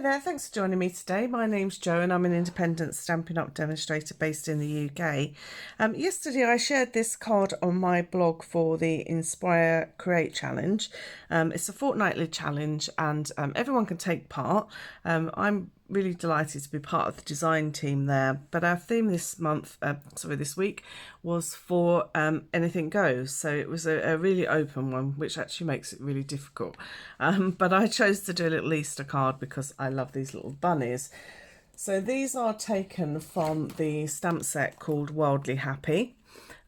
there, thanks for joining me today. My name's Jo and I'm an independent Stampin' Up! Demonstrator based in the UK. Yesterday I shared this card on my blog for the Inspire Create Challenge. It's a fortnightly challenge and everyone can take part. I'm really delighted to be part of the design team there, but our theme this week was for anything goes, so it was a really open one, which actually makes it really difficult, but I chose to do a little Easter card because I love these little bunnies. So these are taken from the stamp set called Wildly Happy.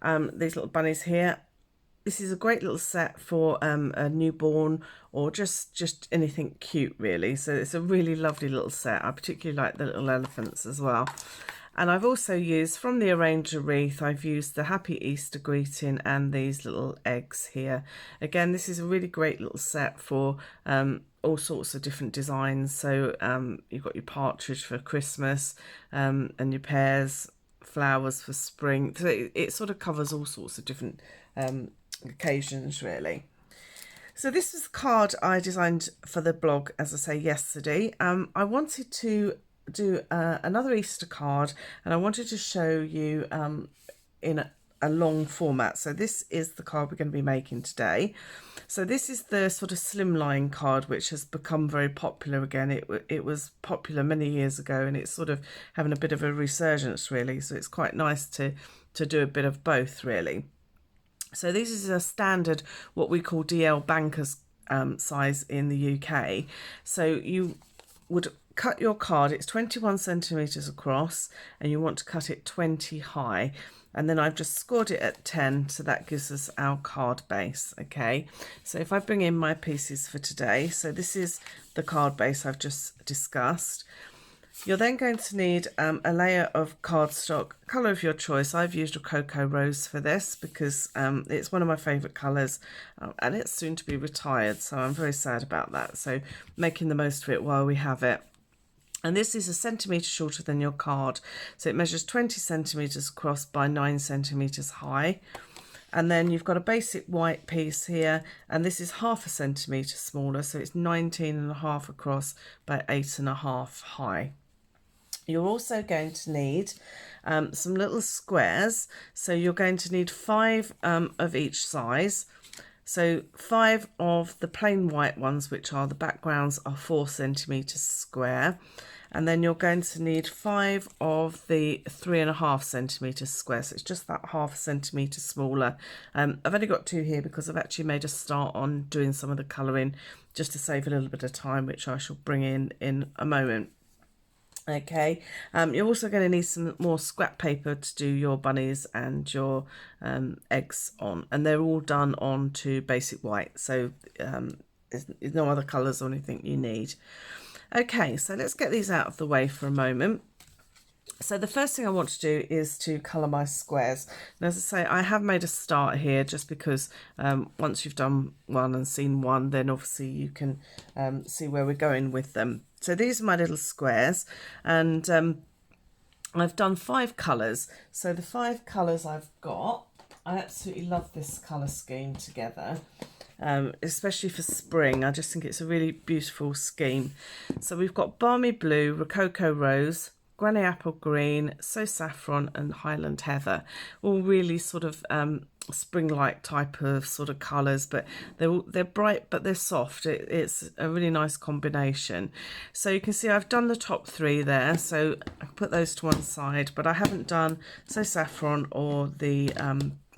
These little bunnies here. This is a great little set for a newborn or just anything cute, really. So it's a really lovely little set. I particularly like the little elephants as well. And I've also used, from the Arranger Wreath, I've used the Happy Easter Greeting and these little eggs here. Again, this is a really great little set for all sorts of different designs. So you've got your partridge for Christmas and your pears, flowers for spring. So it sort of covers all sorts of different occasions, really. So this is the card I designed for the blog, as I say, yesterday. I wanted to do another Easter card, and I wanted to show you in a long format. So this is the card we're going to be making today. So this is the sort of slimline card, which has become very popular again. It was popular many years ago, and it's sort of having a bit of a resurgence, really. So it's quite nice to do a bit of both, really. So this is a standard, what we call DL Bankers size in the UK. So you would cut your card, it's 21 centimetres across, and you want to cut it 20 high. And then I've just scored it at 10, so that gives us our card base, okay? So if I bring in my pieces for today, so this is the card base I've just discussed. You're then going to need a layer of cardstock, colour of your choice. I've used a Cocoa Rose for this because it's one of my favourite colours and it's soon to be retired, so I'm very sad about that. So making the most of it while we have it. And this is 1 centimetre shorter than your card. So it measures 20 centimetres across by 9 centimetres high. And then you've got a basic white piece here, and this is 0.5 centimetre smaller, so it's 19.5 across by 8.5 high. You're also going to need some little squares. So you're going to need 5 of each size. So 5 of the plain white ones, which are the backgrounds, are 4 centimetres square. And then you're going to need 5 of the 3.5 centimetres square. So it's just that 0.5 centimetre smaller. I've only got 2 here because I've actually made a start on doing some of the colouring just to save a little bit of time, which I shall bring in a moment. Okay, you're also going to need some more scrap paper to do your bunnies and your eggs on, and they're all done on to basic white, so there's no other colours or anything you need. Okay, so let's get these out of the way for a moment. So the first thing I want to do is to colour my squares. And as I say, I have made a start here just because once you've done one and seen one, then obviously you can see where we're going with them. So these are my little squares, and I've done 5 colours. So the 5 colours I've got, I absolutely love this colour scheme together. Especially for spring, I just think it's a really beautiful scheme. So we've got Balmy Blue, Rococo Rose, Granny Apple Green, So Saffron and Highland Heather, all really sort of spring-like type of sort of colours, but they're bright but they're soft. It's a really nice combination. So you can see I've done the top 3 there, so I put those to one side, but I haven't done So Saffron or the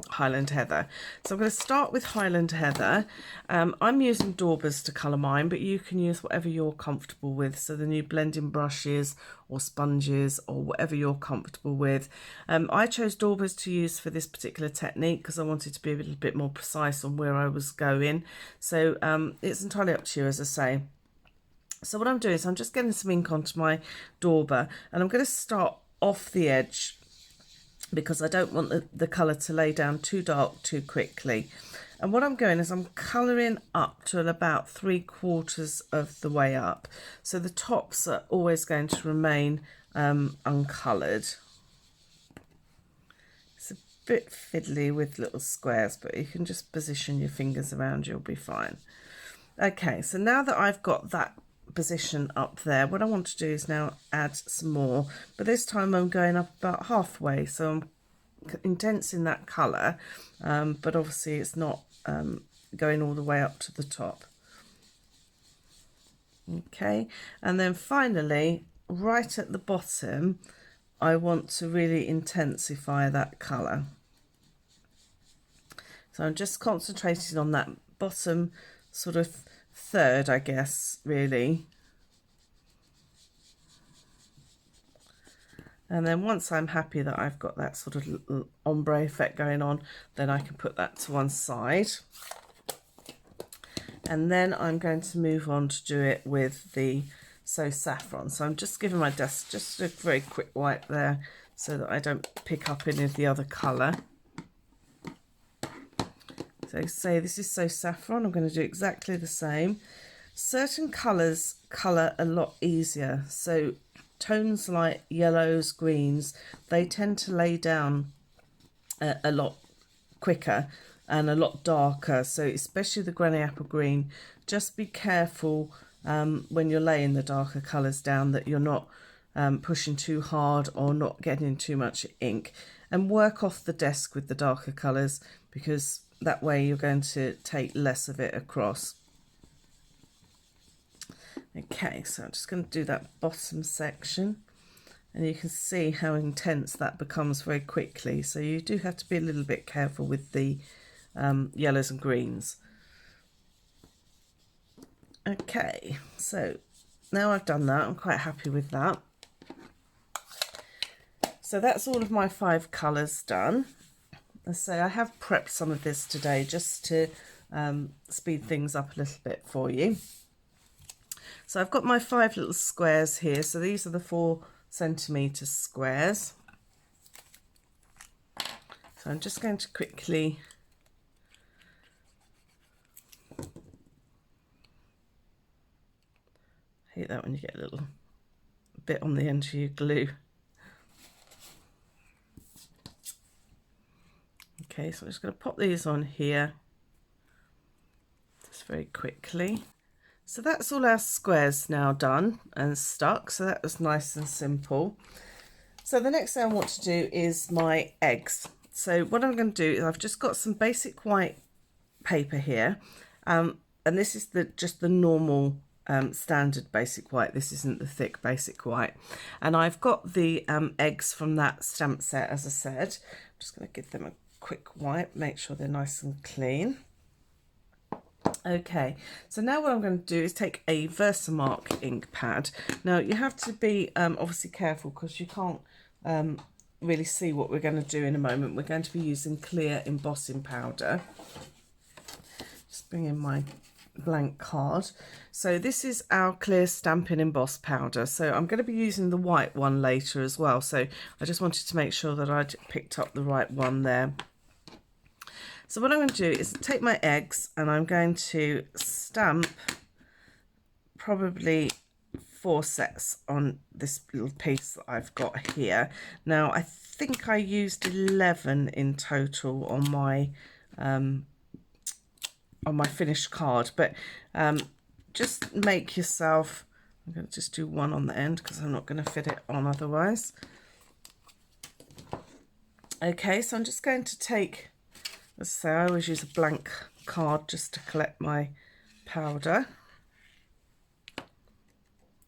Highland Heather. So I'm going to start with Highland Heather. I'm using daubers to colour mine, but you can use whatever you're comfortable with. So the new blending brushes or sponges or whatever you're comfortable with. I chose daubers to use for this particular technique because I wanted to be a little bit more precise on where I was going. So it's entirely up to you, as I say. So what I'm doing is I'm just getting some ink onto my dauber, and I'm going to start off the edge because I don't want the colour to lay down too dark too quickly. And what I'm going is I'm colouring up to about 3/4 of the way up. So the tops are always going to remain uncoloured. It's a bit fiddly with little squares, but you can just position your fingers around, you'll be fine. Okay, so now that I've got that position up there. What I want to do is now add some more, but this time I'm going up about halfway, so I'm condensing that colour, but obviously it's not going all the way up to the top. Okay, and then finally, right at the bottom, I want to really intensify that colour. So I'm just concentrating on that bottom sort of third, I guess, really. And then once I'm happy that I've got that sort of little ombre effect going on, then I can put that to one side. And then I'm going to move on to do it with the So Saffron. So I'm just giving my desk just a very quick wipe there so that I don't pick up any of the other colour. So say this is So Saffron, I'm going to do exactly the same. Certain colours colour a lot easier. So tones like yellows, greens, they tend to lay down a lot quicker and a lot darker. So especially the granny apple green, just be careful when you're laying the darker colours down that you're not pushing too hard or not getting too much ink, and work off the desk with the darker colours, because that way you're going to take less of it across. Okay, so I'm just going to do that bottom section, and you can see how intense that becomes very quickly. So you do have to be a little bit careful with the yellows and greens. Okay, so now I've done that, I'm quite happy with that. So that's all of my 5 colours done. As I say, I have prepped some of this today just to speed things up a little bit for you. So I've got my 5 little squares here. So these are the 4cm squares. So I'm just going to quickly hate that when you get a little bit on the end of your glue. Okay, so I'm just going to pop these on here just very quickly. So that's all our squares now done and stuck, so that was nice and simple. So the next thing I want to do is my eggs. So what I'm going to do is I've just got some basic white paper here, and this is just the normal standard basic white. This isn't the thick basic white, and I've got the eggs from that stamp set, as I said. I'm just going to give them a quick wipe, make sure they're nice and clean. Okay, so now what I'm going to do is take a Versamark ink pad. Now you have to be obviously careful, because you can't really see what we're going to do in a moment. We're going to be using clear embossing powder. Just bring in my blank card. So this is our clear stamping emboss powder. So I'm going to be using the white one later as well. So I just wanted to make sure that I'd picked up the right one there. So what I'm going to do is take my eggs, and I'm going to stamp probably 4 sets on this little piece that I've got here. Now I think I used 11 in total on my finished card, but just make yourself, I'm going to just do 1 on the end because I'm not going to fit it on otherwise. Okay, so I'm just going to take, as I say, I always use a blank card just to collect my powder.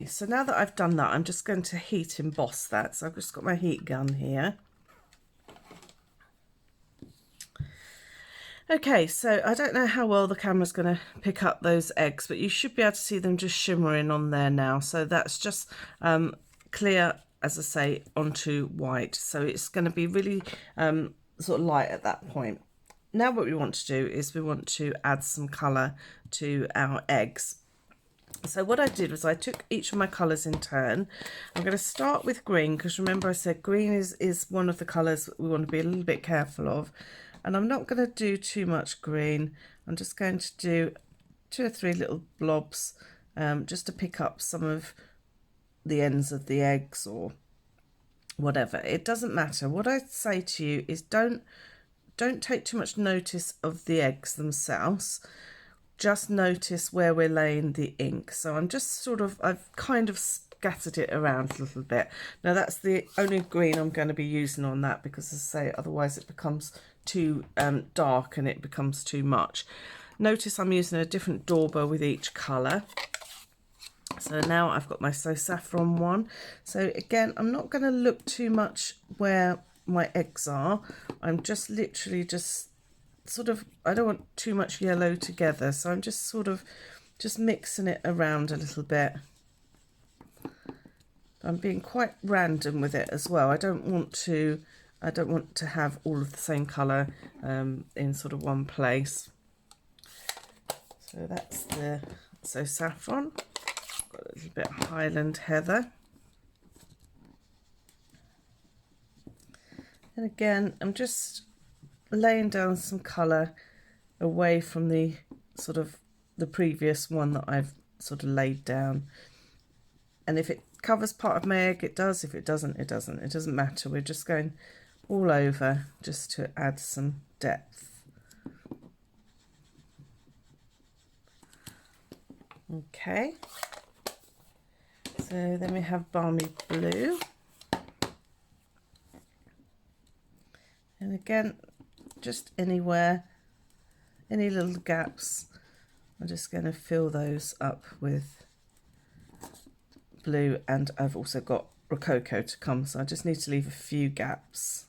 So now that I've done that, I'm just going to heat emboss that. So I've just got my heat gun here. Okay, so I don't know how well the camera's going to pick up those eggs, but you should be able to see them just shimmering on there now. So that's just clear, as I say, onto white. So it's going to be really sort of light at that point. Now what we want to do is we want to add some colour to our eggs. So what I did was I took each of my colours in turn. I'm going to start with green, because remember I said green is one of the colours we want to be a little bit careful of. And I'm not going to do too much green. I'm just going to do 2 or 3 little blobs just to pick up some of the ends of the eggs or whatever. It doesn't matter. What I say to you is don't take too much notice of the eggs themselves. just notice where we're laying the ink. So I'm just I've kind of scattered it around a little bit. Now that's the only green I'm going to be using on that, because as I say, otherwise it becomes too dark and it becomes too much. Notice I'm using a different dauber with each colour. So now I've got my So Saffron one. So again, I'm not going to look too much where my eggs are. I'm just literally just I don't want too much yellow together. So I'm just just mixing it around a little bit. I'm being quite random with it as well. I don't want to have all of the same colour in one place. So that's the So Saffron. Got a little bit of Highland Heather. And again, I'm just laying down some colour away from the the previous one that I've laid down. And if it covers part of my egg, it does. If it doesn't, it doesn't. It doesn't matter. We're just going all over just to add some depth. Okay. So then we have Balmy Blue. And again, just anywhere, any little gaps, I'm just going to fill those up with blue, and I've also got Rococo to come, so I just need to leave a few gaps.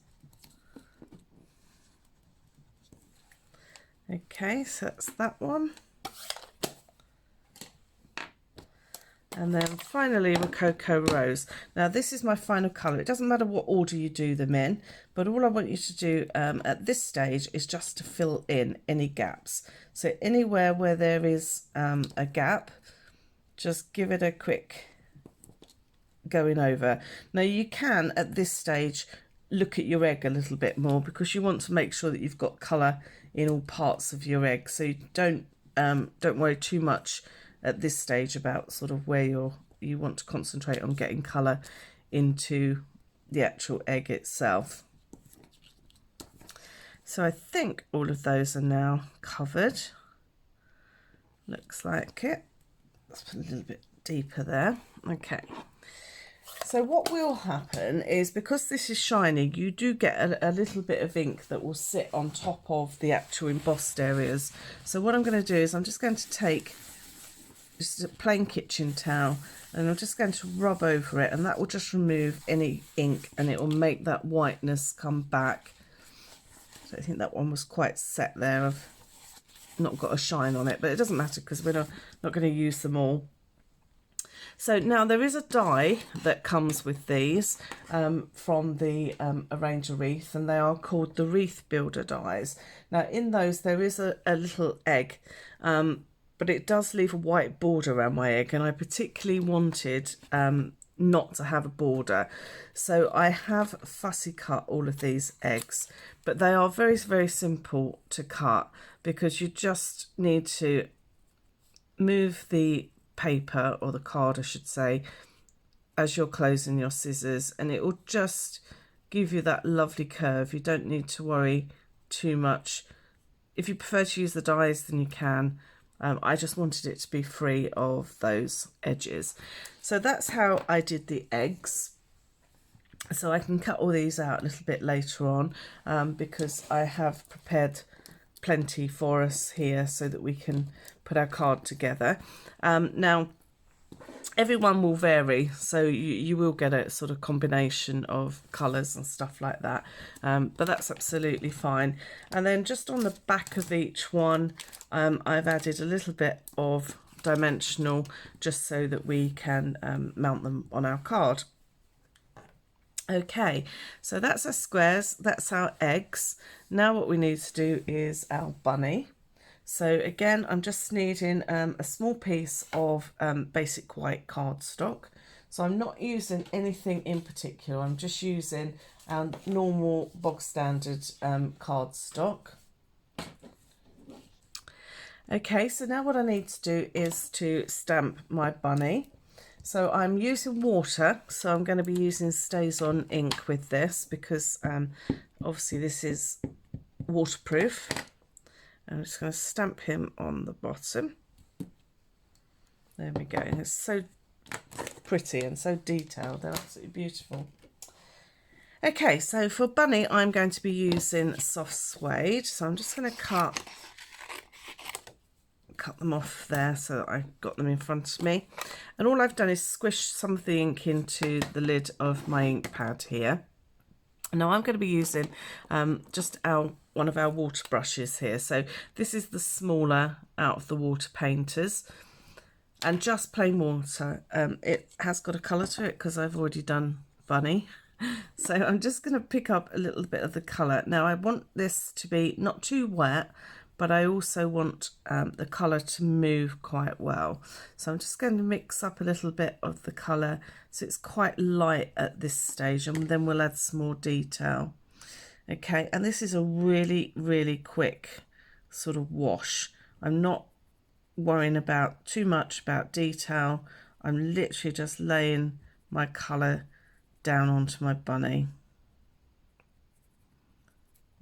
Okay, so that's that one. And then finally Rococo Rose. Now this is my final colour. It doesn't matter what order you do them in, but all I want you to do at this stage is just to fill in any gaps. So anywhere where there is a gap, just give it a quick going over. Now you can at this stage look at your egg a little bit more, because you want to make sure that you've got colour in all parts of your egg. So you don't worry too much at this stage about where you want to concentrate on getting colour into the actual egg itself. So I think all of those are now covered. Looks like it. Let's put a little bit deeper there. Okay. So what will happen is, because this is shiny, you do get a little bit of ink that will sit on top of the actual embossed areas. So what I'm going to do is I'm just going to take just a plain kitchen towel, and I'm just going to rub over it, and that will just remove any ink, and it will make that whiteness come back. So I think that one was quite set there. I've not got a shine on it, but it doesn't matter because we're not going to use them all. So now there is a die that comes with these from the Arrange a Wreath, and they are called the Wreath Builder dies. Now in those there is a little egg, but it does leave a white border around my egg, and I particularly wanted not to have a border. So I have fussy cut all of these eggs, but they are very, very simple to cut, because you just need to move the paper, or the card I should say, as you're closing your scissors, and it will just give you that lovely curve. You don't need to worry too much. If you prefer to use the dies, then you can. I just wanted it to be free of those edges. So that's how I did the eggs. So I can cut all these out a little bit later on, because I have prepared plenty for us here so that we can put our card together. Now everyone will vary, so you will get a sort of combination of colours and stuff like that, but that's absolutely fine. And then just on the back of each one, I've added a little bit of dimensional, just so that we can mount them on our card. Okay, so that's our squares, that's our eggs. Now what we need to do is our bunny. So again, I'm just needing a small piece of basic white cardstock. So I'm not using anything in particular, I'm just using our normal bog standard cardstock. Okay, so now what I need to do is to stamp my bunny. So I'm using water, so I'm going to be using StazOn ink with this, because obviously this is waterproof. I'm just going to stamp him on the bottom. There we go. It's so pretty and so detailed. They're absolutely beautiful. Okay, so for Bunny, I'm going to be using soft suede. So I'm just going to cut them off there so that I've got them in front of me. And all I've done is squish some of the ink into the lid of my ink pad here. Now I'm going to be using just one of our water brushes here. So this is the smaller out of the water painters, and just plain water. It has got a colour to it because I've already done Bunny. So I'm just going to pick up a little bit of the colour. Now I want this to be not too wet, but I also want the colour to move quite well. So I'm just going to mix up a little bit of the colour so it's quite light at this stage, and then we'll add some more detail. Okay, and this is a really, really quick sort of wash. I'm not worrying about too much about detail. I'm literally just laying my colour down onto my bunny.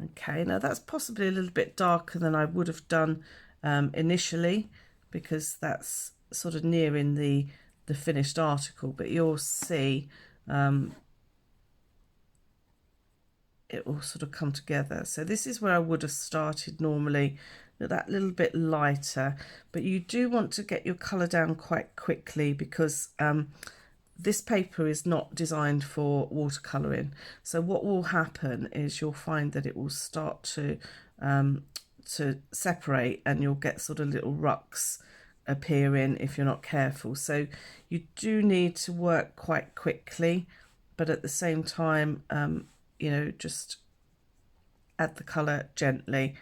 Okay, now that's possibly a little bit darker than I would have done initially, because that's sort of nearing the finished article, but you'll see it will sort of come together. So this is where I would have started normally, that little bit lighter, but you do want to get your colour down quite quickly, because this paper is not designed for watercolouring. So what will happen is you'll find that it will start to separate, and you'll get sort of little rucks appearing if you're not careful. So you do need to work quite quickly, but at the same time, you know, just add the colour gently.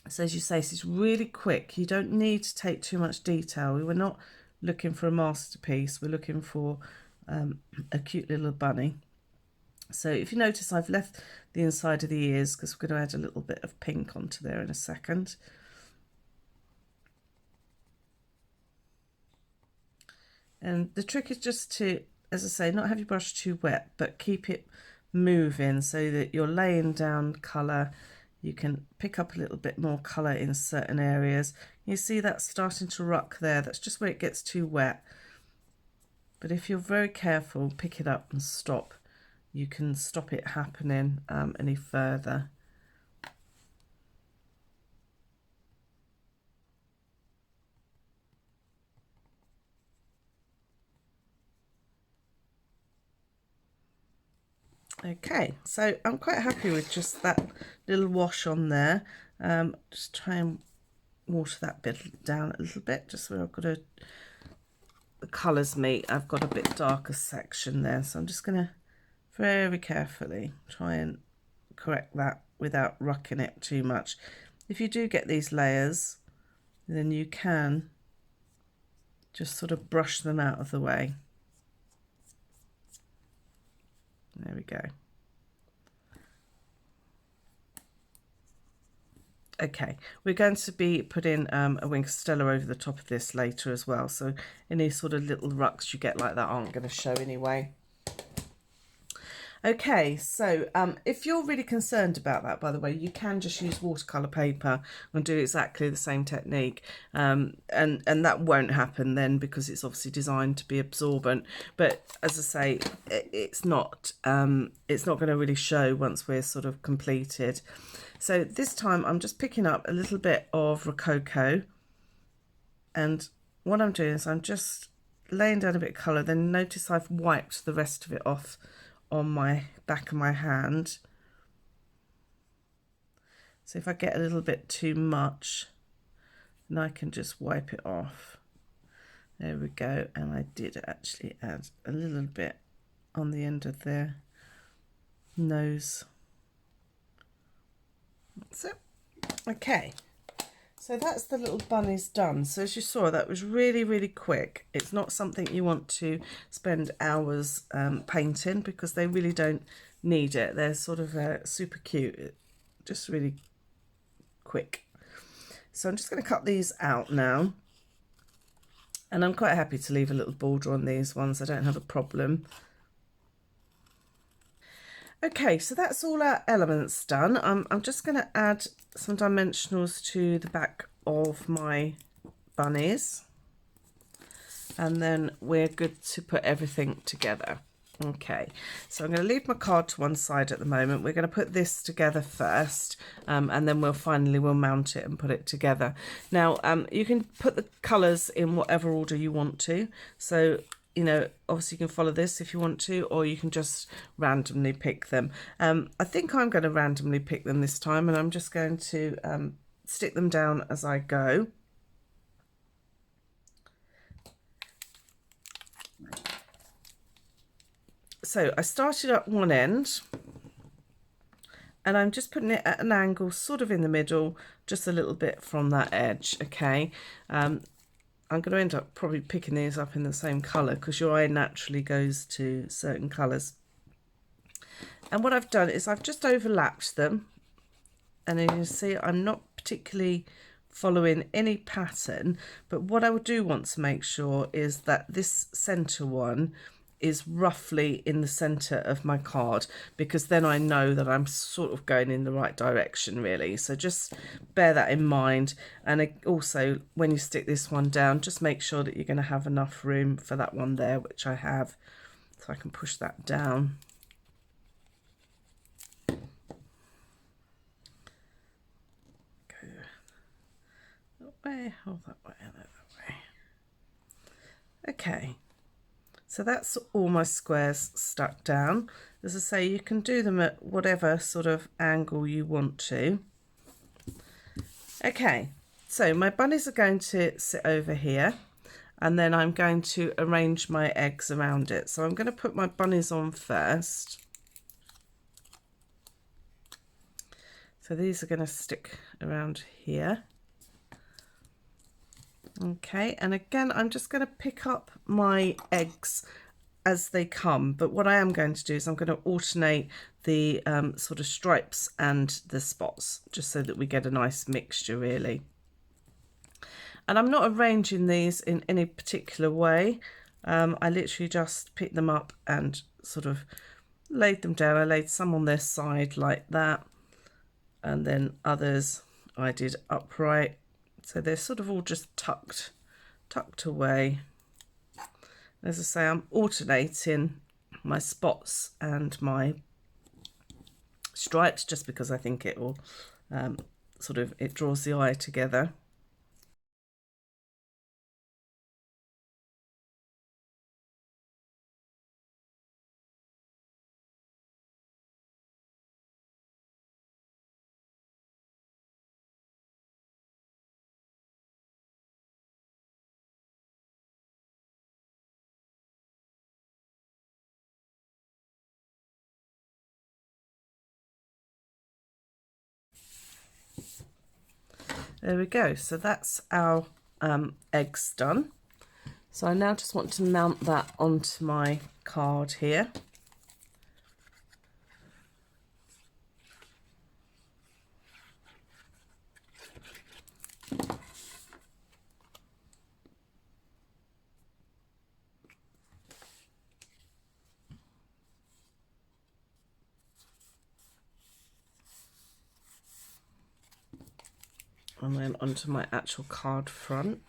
So as you say, this is really quick. You don't need to take too much detail. We were not looking for a masterpiece. We're looking for a cute little bunny. So if you notice, I've left the inside of the ears because we're going to add a little bit of pink onto there in a second. And the trick is just to, as I say, not have your brush too wet, but keep it moving so that you're laying down colour. You can pick up a little bit more colour in certain areas. You see that's starting to ruck there. That's just where it gets too wet. But if you're very careful, pick it up and stop. You can stop it happening any further. Okay, so I'm quite happy with just that little wash on there. Just try and water that bit down a little bit, just where I've got the colours meet. I've got a bit darker section there, so I'm just going to very carefully try and correct that without rucking it too much. If you do get these layers, then you can just sort of brush them out of the way. There we go. Okay, we're going to be putting a wing of Stella over the top of this later as well, so any sort of little rucks you get like that aren't going to show anyway. Okay, so if you're really concerned about that, by the way, you can just use watercolour paper and do exactly the same technique, and that won't happen then, because it's obviously designed to be absorbent. But as I say, it's not going to really show once we're sort of completed. So this time I'm just picking up a little bit of Rococo, and what I'm doing is I'm just laying down a bit of colour. Then notice I've wiped the rest of it off on my back of my hand. So if I get a little bit too much, then I can just wipe it off. There we go. And I did actually add a little bit on the end of their nose. That's it. Okay, so that's the little bunnies done. So as you saw, that was really quick. It's not something you want to spend hours painting, because they really don't need it. They're sort of super cute, just really quick. So I'm just going to cut these out now, and I'm quite happy to leave a little border on these ones. I don't have a problem. Okay, so that's all our elements done. I'm just going to add some dimensionals to the back of my bunnies, and then we're good to put everything together. Okay, so I'm going to leave my card to one side at the moment. We're going to put this together first, and then we'll mount it and put it together. Now, you can put the colours in whatever order you want to. So, you know, obviously you can follow this if you want to, or you can just randomly pick them. I think I'm going to randomly pick them this time, and I'm just going to stick them down as I go. So I started at one end, and I'm just putting it at an angle sort of in the middle, just a little bit from that edge. Okay, I'm going to end up probably picking these up in the same colour because your eye naturally goes to certain colours. And what I've done is I've just overlapped them, and you can see I'm not particularly following any pattern, but what I do want to make sure is that this centre one is roughly in the centre of my card, because then I know that I'm sort of going in the right direction really. So just bear that in mind, and also when you stick this one down, just make sure that you're going to have enough room for that one there, which I have, so I can push that down. Go that way, hold that way, and that way. Okay. So that's all my squares stuck down. As I say, you can do them at whatever sort of angle you want to. Okay, so my bunnies are going to sit over here, and then I'm going to arrange my eggs around it. So I'm going to put my bunnies on first. So these are going to stick around here. Okay, and again, I'm just going to pick up my eggs as they come, but what I am going to do is I'm going to alternate the sort of stripes and the spots, just so that we get a nice mixture really. And I'm not arranging these in any particular way. I literally just picked them up and sort of laid them down. I laid some on their side like that, and then others I did upright. So they're sort of all just tucked away. As I say, I'm alternating my spots and my stripes just because I think it will it draws the eye together. There we go. So that's our eggs done. So I now just want to mount that onto my card here. And then onto my actual card front.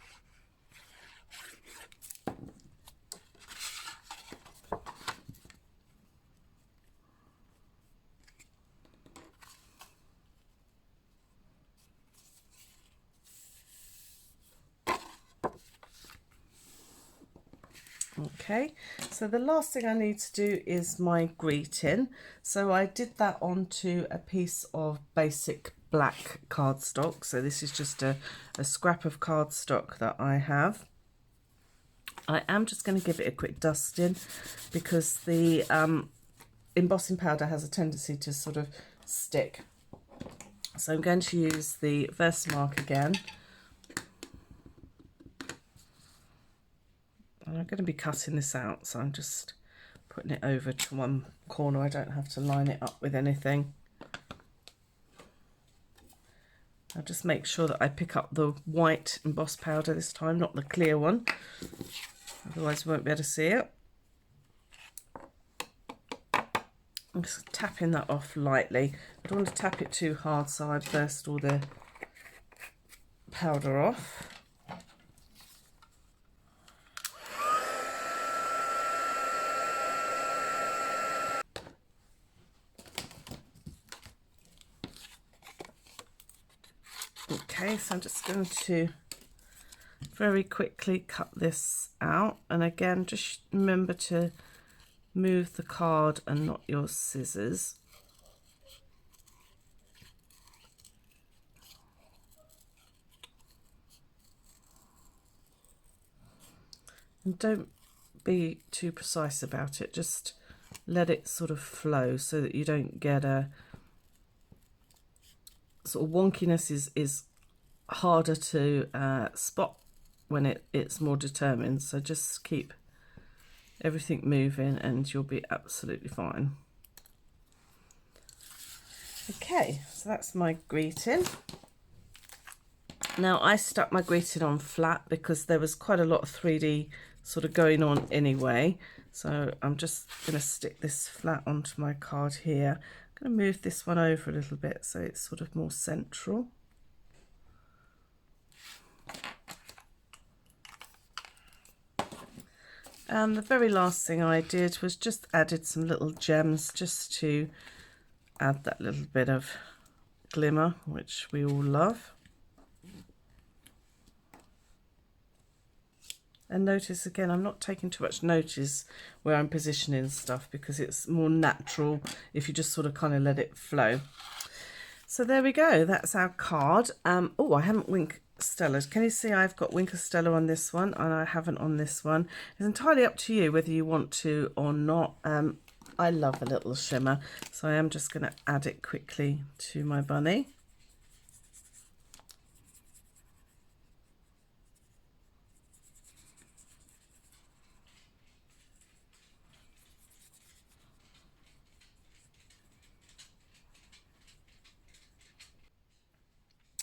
Okay, so the last thing I need to do is my greeting. So I did that onto a piece of basic black cardstock. So this is just a scrap of cardstock that I have. I am just going to give it a quick dusting because the embossing powder has a tendency to sort of stick. So I'm going to use the Versamark again. And I'm going to be cutting this out, so I'm just putting it over to one corner. I don't have to line it up with anything. I'll just make sure that I pick up the white embossed powder this time, not the clear one. Otherwise we won't be able to see it. I'm just tapping that off lightly. I don't want to tap it too hard so I'd burst all the powder off. Okay, so I'm just going to very quickly cut this out, and again just remember to move the card and not your scissors. And don't be too precise about it, just let it sort of flow so that you don't get a sort of wonkiness. Is harder to spot when it's more determined, so just keep everything moving and you'll be absolutely fine. Okay, so that's my greeting. Now I stuck my greeting on flat because there was quite a lot of 3D sort of going on anyway, so I'm just going to stick this flat onto my card here. I'm going to move this one over a little bit so it's sort of more central. And the very last thing I did was just added some little gems just to add that little bit of glimmer, which we all love. And notice again, I'm not taking too much notice where I'm positioning stuff because it's more natural if you just sort of kind of let it flow. So there we go, that's our card. Oh, I haven't Wink Stellas. Can you see I've got Wink Stella on this one and I haven't on this one? It's entirely up to you whether you want to or not. I love a little shimmer, so I am just going to add it quickly to my bunny.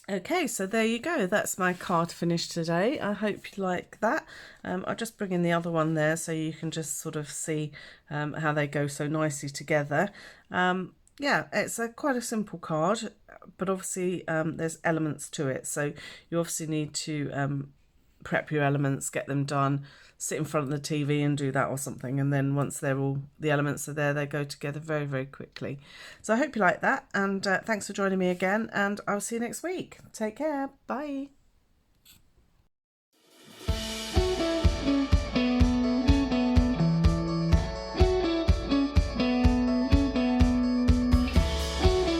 Okay, so there you go. That's my card finished today. I hope you like that. I'll just bring in the other one there so you can just sort of see how they go so nicely together. Yeah, it's quite a simple card, but obviously there's elements to it. So you obviously need to prep your elements, get them done, sit in front of the TV and do that or something, and then once they're all, the elements are there, they go together very, very quickly. So I hope you like that, and thanks for joining me again, and I'll see you next week. Take care. Bye.